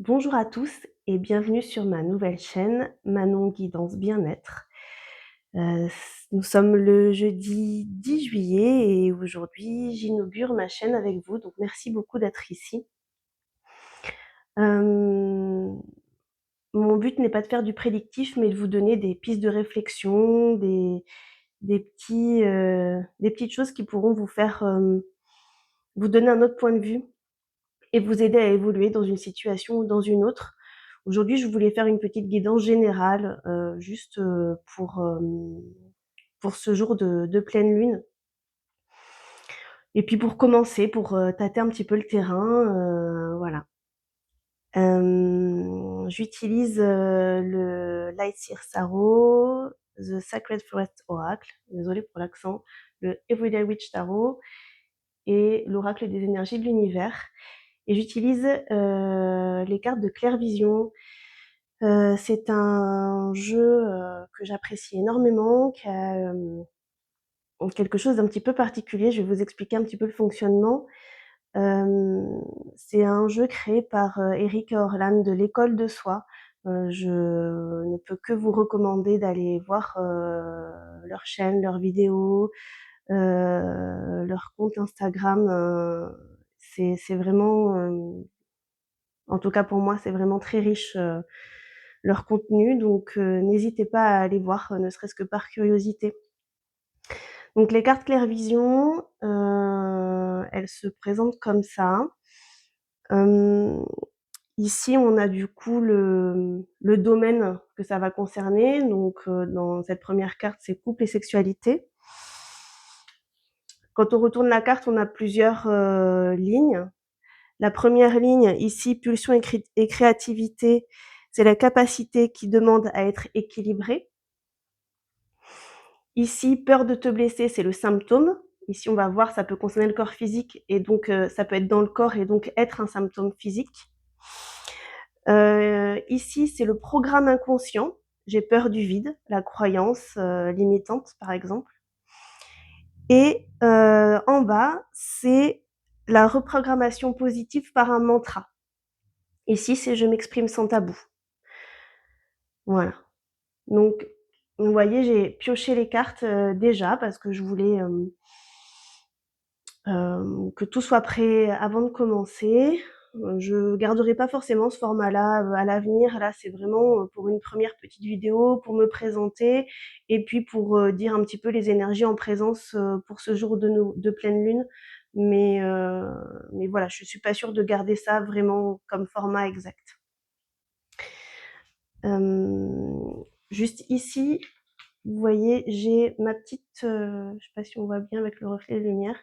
Bonjour à tous et bienvenue sur ma nouvelle chaîne Manon Guidance Bien-être. Nous sommes le jeudi 10 juillet et aujourd'hui j'inaugure ma chaîne avec vous, donc merci beaucoup d'être ici. Hem, Mon but n'est pas de faire du prédictif, mais de vous donner des pistes de réflexion, des petites choses qui pourront vous faire, vous donner un autre point de vue et vous aider à évoluer dans une situation ou dans une autre. Aujourd'hui, je voulais faire une petite guidance générale, juste, pour ce jour de pleine lune et puis pour commencer, pour, tâter un petit peu le terrain, voilà. J'utilise, le Light Seer Tarot, The Sacred Forest Oracle, désolée pour l'accent, le Everyday Witch Tarot et l'Oracle des énergies de l'univers et j'utilise, les cartes de Clairvision. C'est un jeu, que j'apprécie énormément, qui a, quelque chose d'un petit peu particulier. Je vais vous expliquer un petit peu le fonctionnement. Hem, c'est un jeu créé par, Eric et Orlan de l'École de Soi. Je ne peux que vous recommander d'aller voir, leur chaîne, leurs vidéos, leur compte Instagram, c'est vraiment, en tout cas pour moi, c'est vraiment très riche, leur contenu, donc n'hésitez pas à aller voir, ne serait-ce que par curiosité. Donc les cartes Clairvision, elles se présentent comme ça. Hem, Ici, on a du coup le domaine que ça va concerner, donc dans cette première carte, c'est couple et sexualité. Quand on retourne la carte, on a plusieurs, lignes. La première ligne, ici, pulsion et créativité, c'est la capacité qui demande à être équilibrée. Ici, peur de te blesser, c'est le symptôme. Ici, on va voir, ça peut concerner le corps physique et donc ça peut être dans le corps et donc être un symptôme physique. Ici, c'est le programme inconscient. J'ai peur du vide, la croyance limitante, par exemple. Et en bas, c'est la reprogrammation positive par un mantra. Ici, c'est je m'exprime sans tabou. Voilà. Donc, vous voyez, j'ai pioché les cartes déjà parce que je voulais que tout soit prêt avant de commencer. Je garderai pas forcément ce format-là à l'avenir. Là, c'est vraiment pour une première petite vidéo, pour me présenter et puis pour dire un petit peu les énergies en présence pour ce jour de pleine lune. Mais voilà, je suis pas sûre de garder ça vraiment comme format exact. Juste ici, vous voyez, j'ai ma petite, je sais pas si on voit bien avec le reflet de lumière.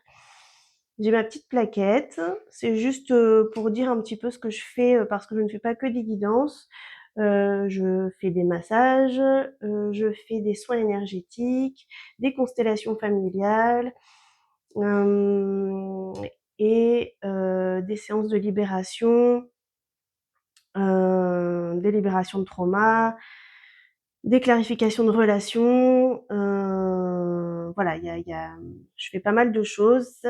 J'ai ma petite plaquette. C'est juste pour dire un petit peu ce que je fais parce que je ne fais pas que des guidances. Je fais des massages, je fais des soins énergétiques, des constellations familiales euh, et des séances de libération, des libérations de trauma, des clarifications de relations, voilà, je fais pas mal de choses,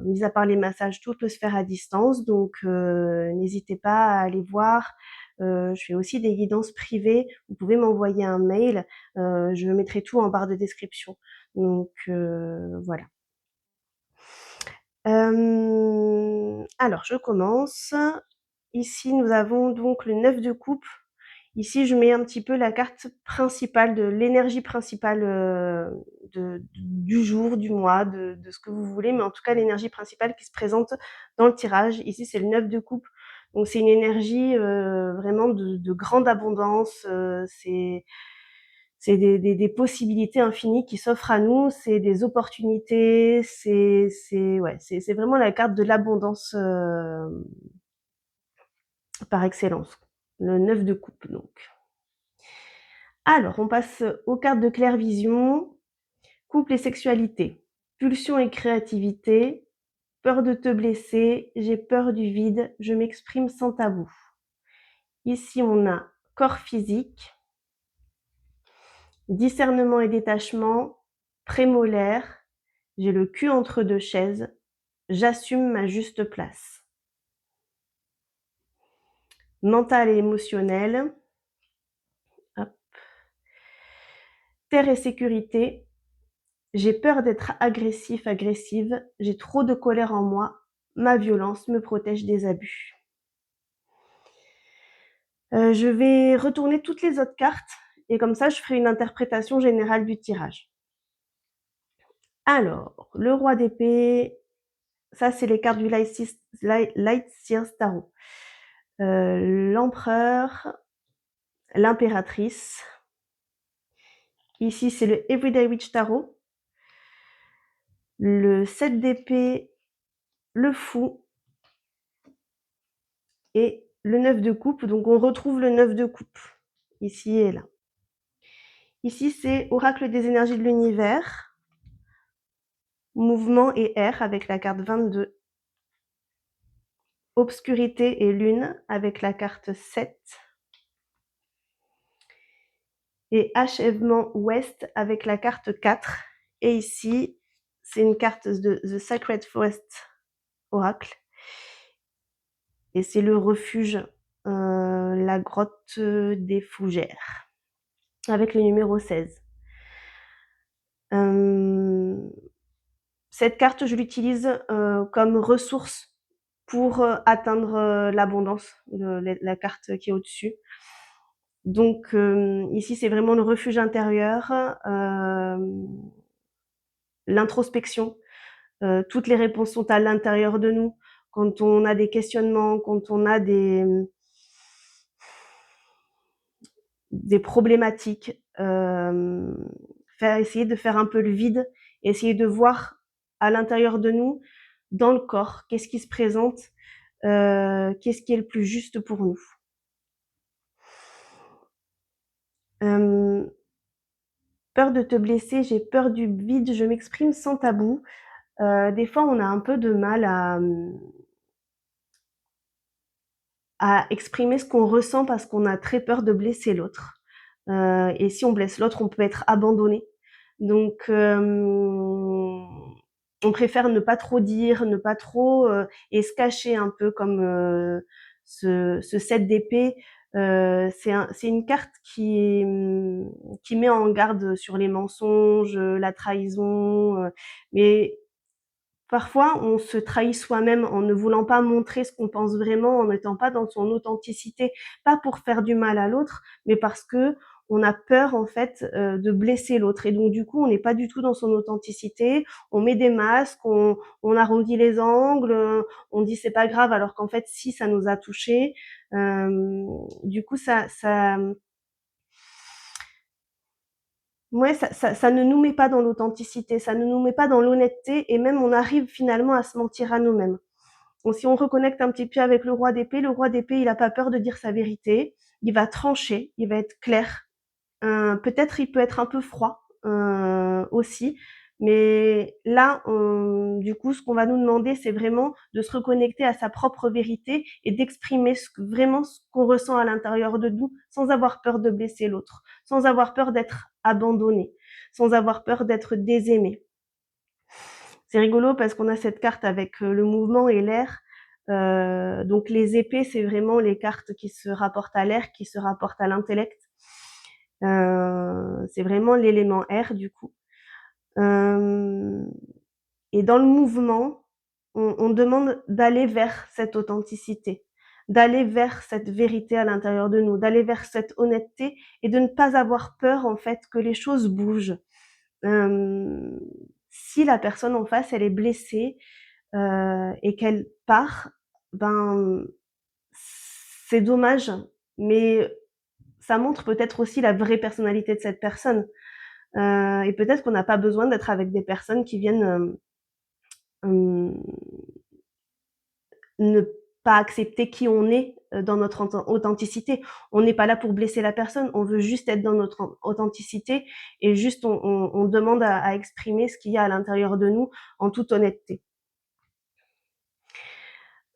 mis à part les massages, tout peut se faire à distance, donc n'hésitez pas à aller voir. Je fais aussi des guidances privées, vous pouvez m'envoyer un mail, je mettrai tout en barre de description. Donc voilà. Alors je commence. Ici, nous avons donc le 9 de coupe. Ici, je mets un petit peu la carte principale de l'énergie principale du jour, du mois, de ce que vous voulez, mais en tout cas, l'énergie principale qui se présente dans le tirage. Ici, c'est le 9 de coupe. Donc, c'est une énergie vraiment de grande abondance. C'est des possibilités infinies qui s'offrent à nous. C'est des opportunités. Ouais, c'est vraiment la carte de l'abondance par excellence. Le 9 de coupe, donc. Alors, on passe aux cartes de Clairvision. Couple et sexualité. Pulsion et créativité. Peur de te blesser. J'ai peur du vide. Je m'exprime sans tabou. Ici, on a corps physique. Discernement et détachement. Prémolaire. J'ai le cul entre deux chaises. J'assume ma juste place. mental et émotionnel. Hop. Terre et sécurité. J'ai peur d'être agressif, agressive. J'ai trop de colère en moi. Ma violence me protège des abus. Je vais retourner toutes les autres cartes et comme ça, je ferai une interprétation générale du tirage. Alors, le roi d'épée, ça, c'est les cartes du Lightseers Tarot. L'empereur, l'impératrice. Ici, c'est le Everyday Witch Tarot. Le 7 d'épée, le fou et le 9 de coupe. Donc, on retrouve le 9 de coupe ici et là. Ici, c'est Oracle des énergies de l'univers, mouvement et air avec la carte 22. Obscurité et lune avec la carte 7. Et achèvement ouest avec la carte 4. Et ici, c'est une carte de The Sacred Forest Oracle. Et c'est le refuge, la grotte des fougères, avec le numéro 16. Cette carte, je l'utilise comme ressource pour atteindre l'abondance, la carte qui est au-dessus. Donc ici, c'est vraiment le refuge intérieur, l'introspection. Toutes les réponses sont à l'intérieur de nous. Quand on a des questionnements, quand on a des problématiques, essayer de faire un peu le vide, essayer de voir à l'intérieur de nous, dans le corps, qu'est-ce qui se présente, qu'est-ce qui est le plus juste pour nous. Peur de te blesser, j'ai peur du vide, je m'exprime sans tabou. Des fois, on a un peu de mal à exprimer ce qu'on ressent parce qu'on a très peur de blesser l'autre. Et si on blesse l'autre, on peut être abandonné. Donc, on préfère ne pas trop dire, ne pas trop et se cacher un peu comme ce 7 d'épée. C'est une carte qui met en garde sur les mensonges, la trahison, mais parfois, on se trahit soi-même en ne voulant pas montrer ce qu'on pense vraiment, en n'étant pas dans son authenticité, pas pour faire du mal à l'autre, mais parce que on a peur en fait de blesser l'autre. Et donc du coup, on n'est pas du tout dans son authenticité. On met des masques, on arrondit les angles, on dit c'est pas grave, alors qu'en fait, si ça nous a touché, du coup, ouais, ça ne nous met pas dans l'authenticité, ça ne nous met pas dans l'honnêteté, et même on arrive finalement à se mentir à nous-mêmes. Donc, si on reconnecte un petit peu avec le roi d'épée, il a pas peur de dire sa vérité, il va trancher, il va être clair. Peut-être il peut être un peu froid aussi, mais là, du coup, ce qu'on va nous demander, c'est vraiment de se reconnecter à sa propre vérité et d'exprimer vraiment ce qu'on ressent à l'intérieur de nous, sans avoir peur de blesser l'autre, sans avoir peur d'être abandonné, sans avoir peur d'être désaimé. C'est rigolo parce qu'on a cette carte avec le mouvement et l'air. Donc les épées, c'est vraiment les cartes qui se rapportent à l'air, qui se rapportent à l'intellect. C'est vraiment l'élément air du coup. Et dans le mouvement, on demande d'aller vers cette authenticité, d'aller vers cette vérité à l'intérieur de nous, d'aller vers cette honnêteté et de ne pas avoir peur en fait que les choses bougent. Si la personne en face, elle est blessée et qu'elle part, ben c'est dommage, mais ça montre peut-être aussi la vraie personnalité de cette personne. Et peut-être qu'on n'a pas besoin d'être avec des personnes qui viennent ne pas accepter qui on est dans notre authenticité. On n'est pas là pour blesser la personne, on veut juste être dans notre authenticité et juste on demande à exprimer ce qu'il y a à l'intérieur de nous en toute honnêteté.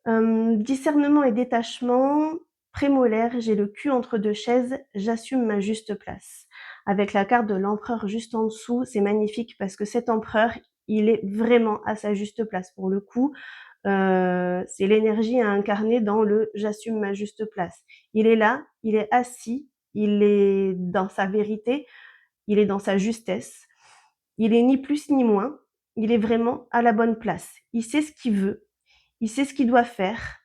Discernement et détachement, prémolaire, j'ai le cul entre deux chaises, j'assume ma juste place. Avec la carte de l'empereur juste en dessous, c'est magnifique parce que cet empereur, il est vraiment à sa juste place pour le coup. C'est l'énergie à incarner dans le j'assume ma juste place. Il est là, il est assis, il est dans sa vérité, il est dans sa justesse. Il est ni plus ni moins, il est vraiment à la bonne place. Il sait ce qu'il veut, il sait ce qu'il doit faire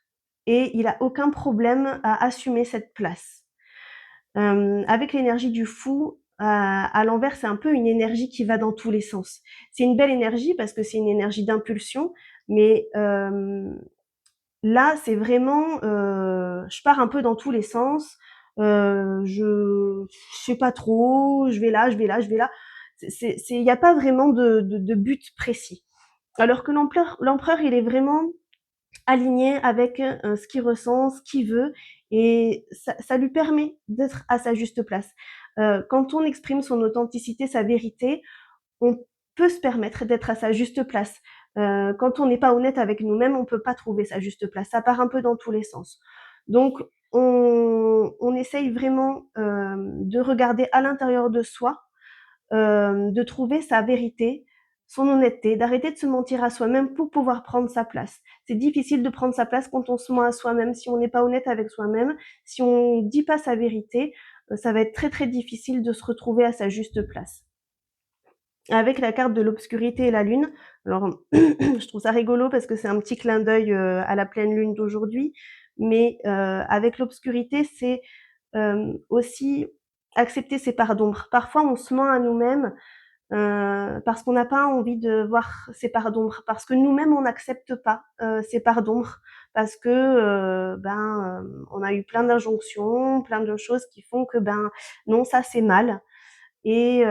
et il a aucun problème à assumer cette place. Avec l'énergie du fou, à l'envers, c'est un peu une énergie qui va dans tous les sens. C'est une belle énergie parce que c'est une énergie d'impulsion, mais là, c'est vraiment, je pars un peu dans tous les sens, je sais pas trop, je vais là, je vais là, je vais là. Il n'y a pas vraiment de but précis. Alors que l'empereur, il est vraiment aligné avec ce qu'il ressent, ce qu'il veut, et ça lui permet d'être à sa juste place. Quand on exprime son authenticité, sa vérité, on peut se permettre d'être à sa juste place. Quand on n'est pas honnête avec nous-mêmes, on peut pas trouver sa juste place. Ça part un peu dans tous les sens. Donc, on essaye vraiment de regarder à l'intérieur de soi, de trouver sa vérité, son honnêteté, d'arrêter de se mentir à soi-même pour pouvoir prendre sa place. C'est difficile de prendre sa place quand on se ment à soi-même, si on n'est pas honnête avec soi-même, si on dit pas sa vérité, ça va être très très difficile de se retrouver à sa juste place. Avec la carte de l'obscurité et la lune, alors je trouve ça rigolo parce que c'est un petit clin d'œil à la pleine lune d'aujourd'hui, mais avec l'obscurité, c'est aussi accepter ses parts d'ombre. Parfois, on se ment à nous-mêmes parce qu'on n'a pas envie de voir ces parts d'ombre, parce que nous-mêmes on n'accepte pas ces parts d'ombre, parce que on a eu plein d'injonctions, plein de choses qui font que non, ça c'est mal, et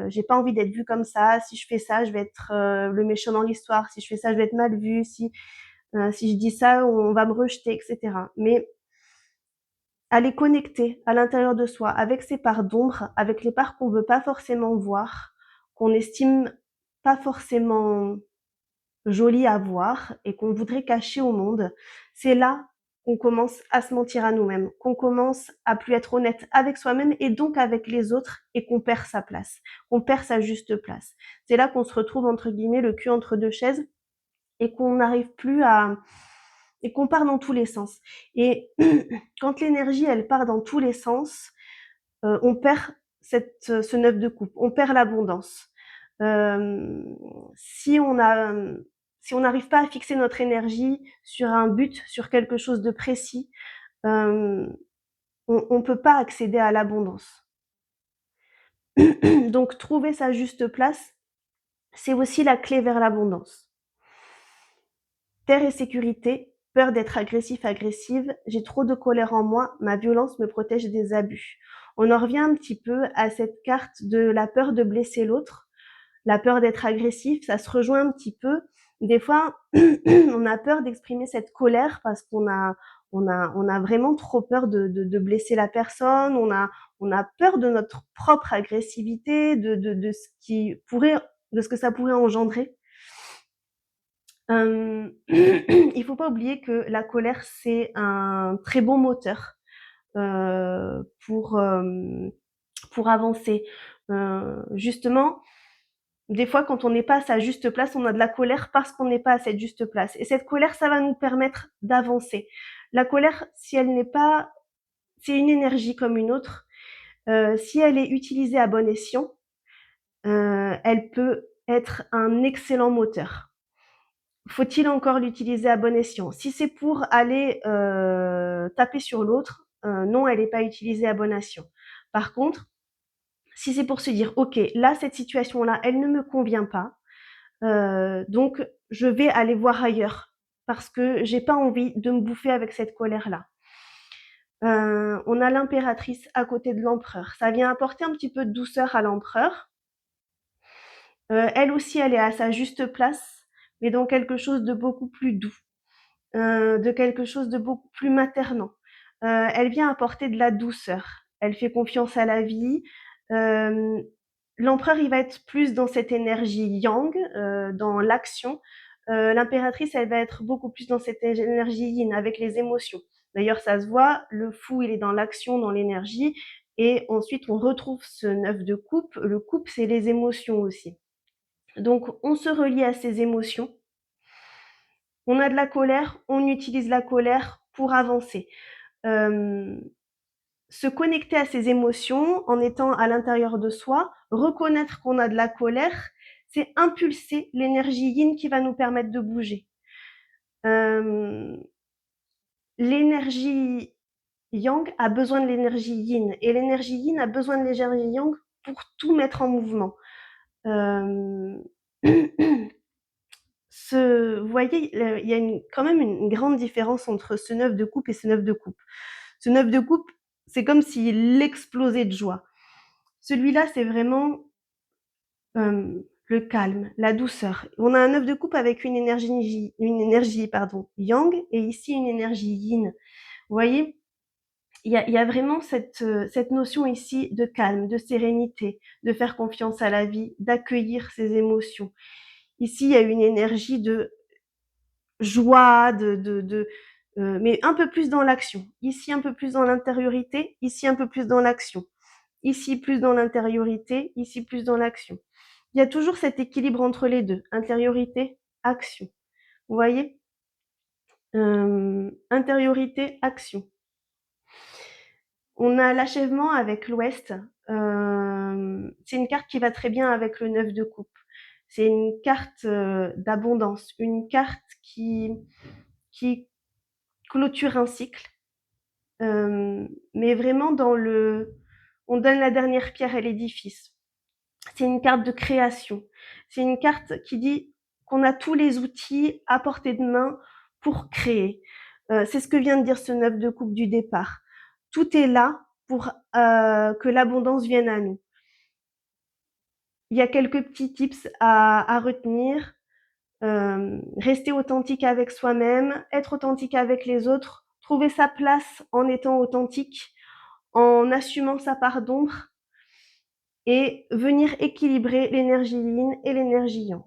j'ai pas envie d'être vue comme ça. Si je fais ça, je vais être le méchant dans l'histoire. Si je fais ça, je vais être mal vue. Si je dis ça, on va me rejeter, etc. Mais aller connecter à l'intérieur de soi avec ces parts d'ombre, avec les parts qu'on veut pas forcément voir, qu'on estime pas forcément jolies à voir et qu'on voudrait cacher au monde, c'est là qu'on commence à se mentir à nous-mêmes, qu'on commence à plus être honnête avec soi-même et donc avec les autres, et qu'on perd sa place, qu'on perd sa juste place. C'est là qu'on se retrouve entre guillemets le cul entre deux chaises et qu'on n'arrive plus à et qu'on part dans tous les sens. Et quand l'énergie elle part dans tous les sens, on perd ce neuf de coupe, on perd l'abondance. Euh, si on a si on n'arrive pas à fixer notre énergie sur un but, sur quelque chose de précis, euh, on ne peut pas accéder à l'abondance. Donc trouver sa juste place, c'est aussi la clé vers l'abondance. Terre et sécurité, peur d'être agressif, agressive, j'ai trop de colère en moi, ma violence me protège des abus. On en revient un petit peu à cette carte de la peur de blesser l'autre, la peur d'être agressif, ça se rejoint un petit peu. Des fois, on a peur d'exprimer cette colère parce qu'on a vraiment trop peur de blesser la personne, on a peur de notre propre agressivité, de ce que ça pourrait engendrer. Il faut pas oublier que la colère, c'est un très bon moteur euh, pour, euh, pour avancer. Justement, des fois, quand on n'est pas à sa juste place, on a de la colère parce qu'on n'est pas à cette juste place. Et cette colère, ça va nous permettre d'avancer. La colère, si elle n'est pas, c'est une énergie comme une autre. Si elle est utilisée à bon escient, elle peut être un excellent moteur. Faut-il encore l'utiliser à bon escient? Si c'est pour aller taper sur l'autre, non, elle n'est pas utilisée à bon escient. Par contre, si c'est pour se dire, ok, là, cette situation-là, elle ne me convient pas, donc je vais aller voir ailleurs parce que j'ai pas envie de me bouffer avec cette colère-là. On a l'impératrice à côté de l'empereur. Ça vient apporter un petit peu de douceur à l'empereur. Elle aussi, elle est à sa juste place, mais dans quelque chose de beaucoup plus doux, de quelque chose de beaucoup plus maternant. Elle vient apporter de la douceur. Elle fait confiance à la vie. Euh, L'empereur, il va être plus dans cette énergie yang, dans l'action. L'impératrice, elle va être beaucoup plus dans cette énergie yin, avec les émotions. D'ailleurs, ça se voit, le fou, il est dans l'action, dans l'énergie. Et ensuite, on retrouve ce neuf de coupe. Le coupe, c'est les émotions aussi. Donc, on se relie à ces émotions. On a de la colère, on utilise la colère pour avancer. Se connecter à ses émotions en étant à l'intérieur de soi, reconnaître qu'on a de la colère, c'est impulser l'énergie yin qui va nous permettre de bouger. L'énergie yang a besoin de l'énergie yin et l'énergie yin a besoin de l'énergie yang pour tout mettre en mouvement. Vous voyez, il y a quand même une grande différence entre ce 9 de coupe et ce 9 de coupe. Ce 9 de coupe, c'est comme s'il explosait de joie. Celui-là, c'est vraiment le calme, la douceur. On a un 9 de coupe avec une énergie yang et ici une énergie yin. Vous voyez, il y a vraiment cette notion ici de calme, de sérénité, de faire confiance à la vie, d'accueillir ses émotions. Ici, il y a une énergie de joie, mais un peu plus dans l'action. Ici, un peu plus dans l'intériorité, ici, un peu plus dans l'action. Ici, plus dans l'intériorité, ici, plus dans l'action. Il y a toujours cet équilibre entre les deux, intériorité, action. Vous voyez, intériorité, action. On a l'achèvement avec l'Ouest. C'est une carte qui va très bien avec le 9 de coupe. C'est une carte d'abondance, une carte qui clôture un cycle, mais vraiment on donne la dernière pierre à l'édifice. C'est une carte de création. C'est une carte qui dit qu'on a tous les outils à portée de main pour créer. C'est ce que vient de dire ce 9 de coupe du départ. Tout est là pour que l'abondance vienne à nous. Il y a quelques petits tips à retenir. Rester authentique avec soi-même, être authentique avec les autres, trouver sa place en étant authentique, en assumant sa part d'ombre et venir équilibrer l'énergie yin et l'énergie yang.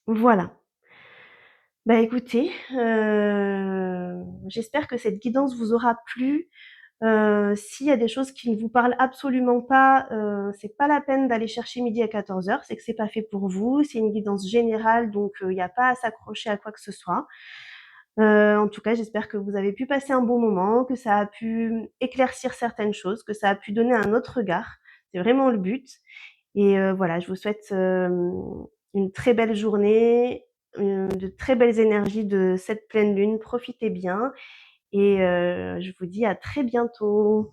Voilà. Bah écoutez, j'espère que cette guidance vous aura plu. S'il y a des choses qui ne vous parlent absolument pas, c'est pas la peine d'aller chercher midi à 14h, c'est que c'est pas fait pour vous. C'est une guidance générale, donc il n'y a pas à s'accrocher à quoi que ce soit. En tout cas, j'espère que vous avez pu passer un bon moment, que ça a pu éclaircir certaines choses, que ça a pu donner un autre regard. C'est vraiment le but. Et voilà, je vous souhaite une très belle journée, de très belles énergies de cette pleine lune. Profitez bien et je vous dis à très bientôt.